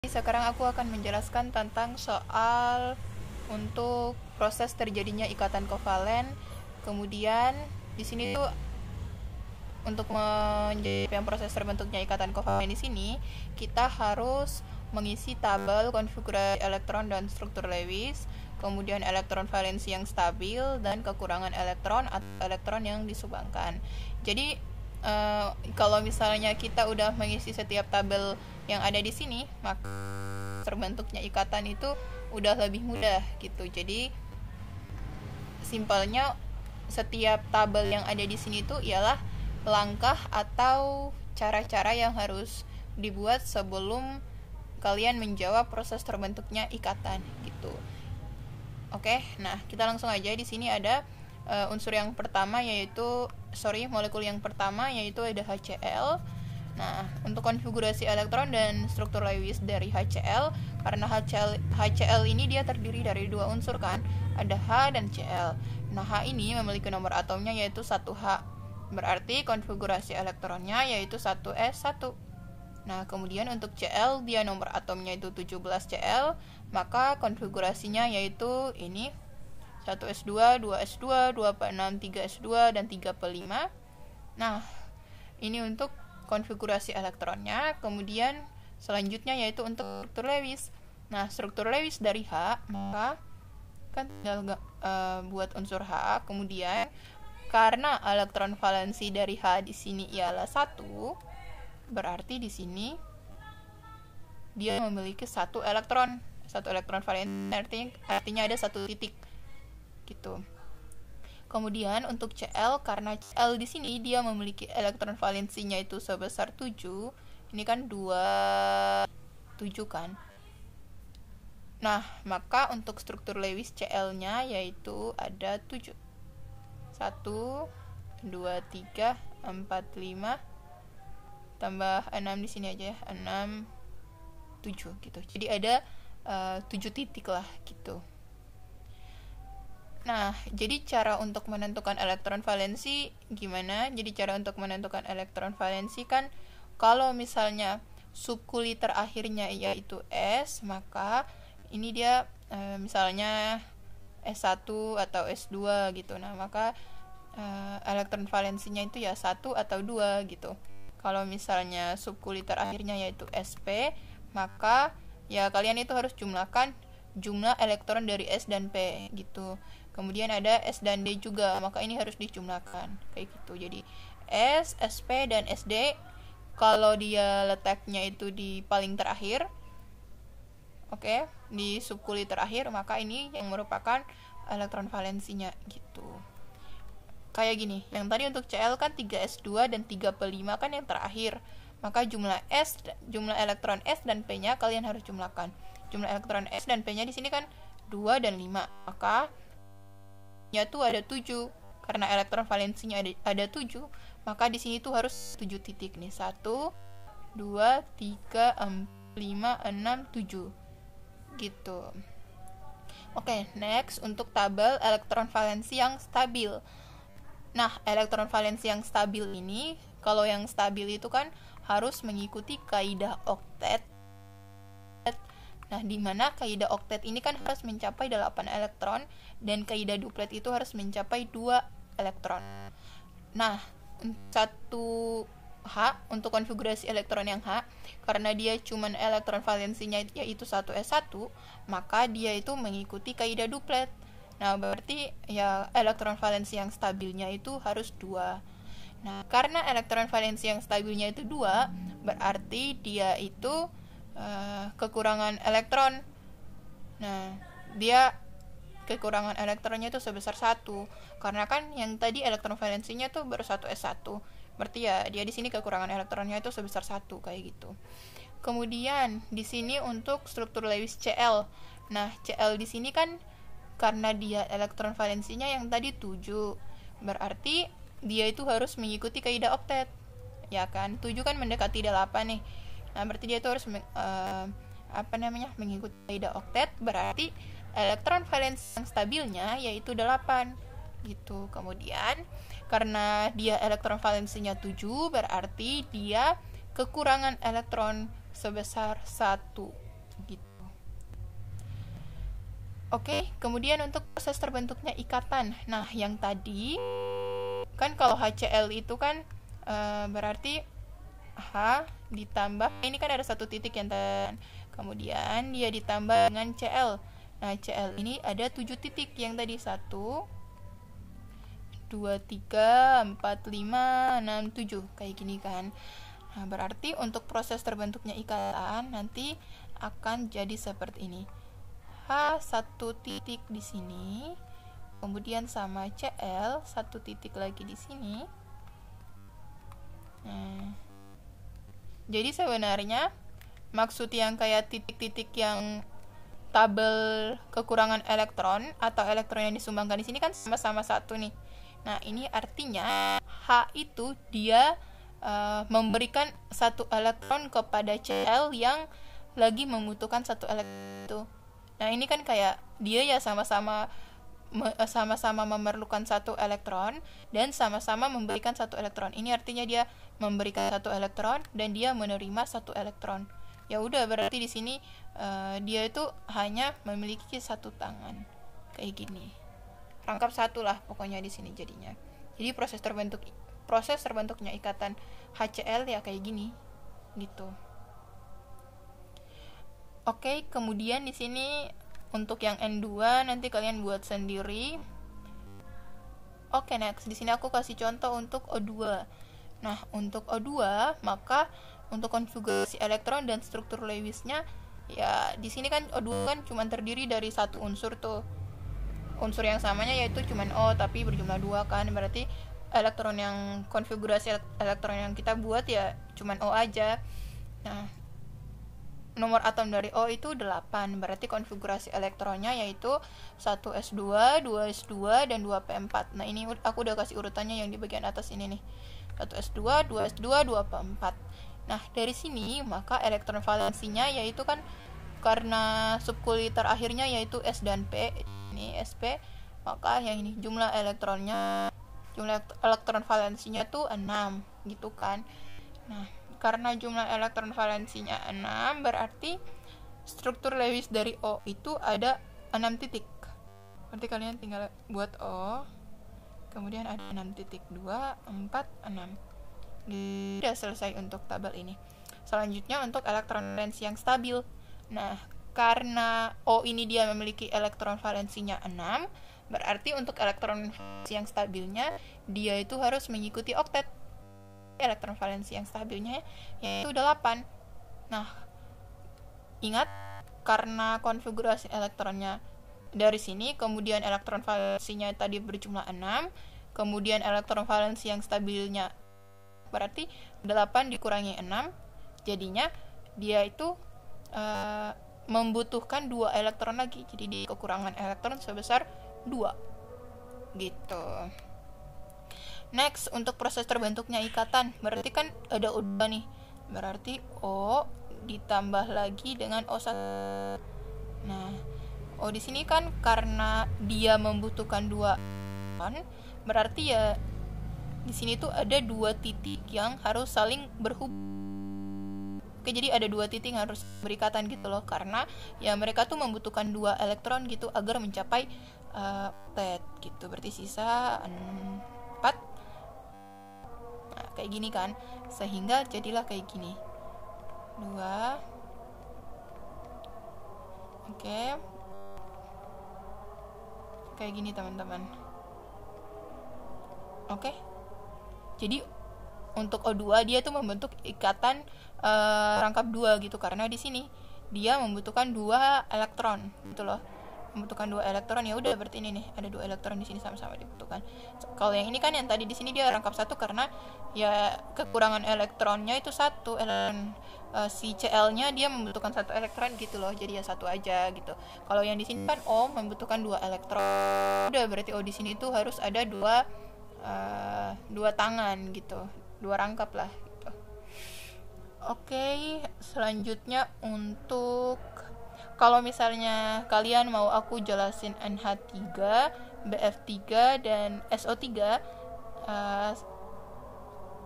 Sekarang aku akan menjelaskan tentang soal untuk proses terjadinya ikatan kovalen. Kemudian di sini tuh untuk menjawab proses terbentuknya ikatan kovalen di sini, kita harus mengisi tabel konfigurasi elektron dan struktur Lewis, kemudian elektron valensi yang stabil dan kekurangan elektron atau elektron yang disumbangkan. Jadi kalau misalnya kita udah mengisi setiap tabel yang ada di sini, maka terbentuknya ikatan itu udah lebih mudah gitu. Jadi simpelnya setiap tabel yang ada di sini itu ialah langkah atau cara-cara yang harus dibuat sebelum kalian menjawab proses terbentuknya ikatan gitu. Oke, nah kita langsung aja. Di sini ada unsur yang pertama molekul yang pertama yaitu ada HCl. Nah, untuk konfigurasi elektron dan struktur Lewis dari HCl, karena HCl ini dia terdiri dari dua unsur kan, ada H dan Cl. Nah, H ini memiliki nomor atomnya yaitu 1H. Berarti konfigurasi elektronnya yaitu 1s1. Nah, kemudian untuk Cl, dia nomor atomnya itu 17Cl, maka konfigurasinya yaitu ini 1s2, 2s2, 2p6, 3s2, dan 3p5. Nah, ini untuk konfigurasi elektronnya. Kemudian selanjutnya yaitu untuk struktur Lewis. Nah, struktur Lewis dari H, maka kan tinggal buat unsur H. Kemudian karena elektron valensi dari H di sini ialah 1, berarti di sini dia memiliki satu elektron valensi, artinya ada satu titik gitu. Kemudian untuk Cl, karena Cl di sini dia memiliki elektron valensinya itu sebesar 7. Ini kan 7 kan. Nah, maka untuk struktur Lewis Cl-nya yaitu ada 7. 1 2 3 4 5 tambah 6 di sini aja ya. 6 7 gitu. Jadi ada 7 titik lah gitu. Nah, jadi cara untuk menentukan elektron valensi gimana? Jadi cara untuk menentukan elektron valensi kan kalau misalnya subkulit terakhirnya yaitu S, maka ini dia misalnya S1 atau S2 gitu. Nah, maka elektron valensinya itu ya 1 atau 2 gitu. Kalau misalnya subkulit terakhirnya yaitu SP, maka ya kalian itu harus jumlahkan jumlah elektron dari S dan P gitu. Kemudian ada S dan D juga, maka ini harus dijumlahkan kayak gitu. Jadi S, SP, dan SD kalau dia letaknya itu di paling terakhir, oke, di subkulit terakhir, maka ini yang merupakan elektron valensinya gitu. Kayak gini, yang tadi untuk Cl kan 3s2 dan 3p5 kan yang terakhir. Maka jumlah elektron S dan P-nya kalian harus jumlahkan. Jumlah elektron S dan P-nya di sini kan 2 dan 5. Maka nya tuh ada 7. Karena elektron valensinya ada 7, maka di sini tuh harus 7 titik nih. 1 2 3 4 5 6 7 gitu. Oke, next untuk tabel elektron valensi yang stabil. Nah, elektron valensi yang stabil ini, kalau yang stabil itu kan harus mengikuti kaidah oktet. Nah, di mana kaidah oktet ini kan harus mencapai 8 elektron dan kaidah duplet itu harus mencapai 2 elektron. Nah, 1H untuk konfigurasi elektron yang H, karena dia cuman elektron valensinya yaitu 1s1, maka dia itu mengikuti kaidah duplet. Nah, berarti ya elektron valensi yang stabilnya itu harus 2. Nah, karena elektron valensi yang stabilnya itu 2, berarti dia itu kekurangan elektron. Nah, dia kekurangan elektronnya itu sebesar 1. Karena kan yang tadi elektron valensinya tuh baru 1s1. Berarti ya dia di sini kekurangan elektronnya itu sebesar 1 kayak gitu. Kemudian di sini untuk struktur Lewis Cl. Nah, Cl di sini kan karena dia elektron valensinya yang tadi 7, berarti dia itu harus mengikuti kaidah oktet. Ya kan? 7 kan mendekati 8 nih. Nah, berarti dia itu harus mengikuti kaidah oktet, berarti elektron valensi yang stabilnya yaitu 8 gitu. Kemudian karena dia elektron valensinya 7, berarti dia kekurangan elektron sebesar 1 Oke, kemudian untuk proses terbentuknya ikatan. Nah, yang tadi kan kalau HCl itu kan berarti H ditambah, ini kan ada satu titik yang kemudian dia ditambah dengan Cl. Nah, Cl ini ada 7 titik yang tadi, 1 2 3 4 5 6 7 kayak gini kan. Nah, berarti untuk proses terbentuknya ikatan nanti akan jadi seperti ini. H satu titik di sini, kemudian sama Cl satu titik lagi di sini. Nah, jadi sebenarnya maksud yang kayak titik-titik yang tabel kekurangan elektron atau elektron yang disumbangkan di sini kan sama-sama satu nih. Nah, ini artinya H itu dia memberikan satu elektron kepada Cl yang lagi membutuhkan satu elektron itu. Nah, ini kan kayak dia ya sama-sama memerlukan satu elektron dan sama-sama memberikan satu elektron. Ini artinya dia memberikan satu elektron dan dia menerima satu elektron. Ya udah, berarti di sini dia itu hanya memiliki satu tangan kayak gini. Rangkap satu lah pokoknya di sini jadinya. Jadi proses terbentuknya ikatan HCl ya kayak gini gitu. Oke, kemudian di sini untuk yang N2 nanti kalian buat sendiri. Oke, next di sini aku kasih contoh untuk O2. Nah, untuk O2 maka untuk konfigurasi elektron dan struktur Lewisnya ya di sini kan O2 kan cuma terdiri dari satu unsur tuh. Unsur yang samanya yaitu cuma O tapi berjumlah 2 kan. Berarti elektron yang konfigurasi elektron yang kita buat ya cuma O aja. Nah, nomor atom dari O itu 8, berarti konfigurasi elektronnya yaitu 1s2, 2s2, dan 2p4. Nah, ini aku udah kasih urutannya yang di bagian atas ini nih. 1s2, 2s2, 2p4. Nah, dari sini maka elektron valensinya yaitu kan karena subkulit terakhirnya yaitu S dan P, ini SP, maka yang ini jumlah elektron valensinya tuh 6 gitu kan. Nah, karena jumlah elektron valensinya 6, berarti struktur Lewis dari O itu ada 6 titik. Berarti kalian tinggal buat O, kemudian ada 6 titik, 2, 4, 6. Sudah selesai untuk tabel ini. Selanjutnya untuk elektron valensi yang stabil. Nah, karena O ini dia memiliki elektron valensinya 6, berarti untuk elektron valensi yang stabilnya dia itu harus mengikuti oktet. Elektron valensi yang stabilnya yaitu 8. Nah, ingat karena konfigurasi elektronnya dari sini, kemudian elektron valensinya tadi berjumlah 6, kemudian elektron valensi yang stabilnya berarti 8 dikurangi 6, jadinya dia itu membutuhkan 2 elektron lagi. Jadi di kekurangan elektron sebesar 2 gitu. Next, untuk proses terbentuknya ikatan, berarti kan ada O2 nih. Berarti O ditambah lagi dengan O1. Nah, O di sini kan karena dia membutuhkan 2 elektron, berarti ya di sini tuh ada 2 titik yang harus saling berhubung. Oke, jadi ada 2 titik yang harus berikatan gitu loh, karena ya mereka tuh membutuhkan 2 elektron gitu agar mencapai oktet gitu. Berarti sisa 4. Nah, kayak gini kan, sehingga jadilah kayak gini 2. Oke, kayak gini teman-teman. Oke, jadi untuk O2 dia tuh membentuk ikatan rangkap 2 gitu, karena di sini dia membutuhkan 2 elektron gitu loh. Membutuhkan 2 elektron, ya udah berarti ini nih ada 2 elektron di sini sama-sama dibutuhkan. Kalau yang ini kan yang tadi di sini dia rangkap 1 karena ya kekurangan elektronnya itu 1 elektron, si Cl-nya dia membutuhkan 1 elektron gitu loh. Jadi ya 1 aja gitu. Kalau yang di sini kan O membutuhkan 2 elektron. Udah berarti O di sini tuh harus ada 2 tangan gitu. 2 rangkap lah gitu. Oke, selanjutnya untuk kalau misalnya kalian mau aku jelasin NH3, BF3, dan SO3,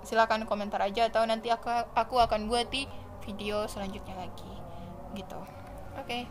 silakan komentar aja atau nanti aku akan buat di video selanjutnya lagi gitu. Oke.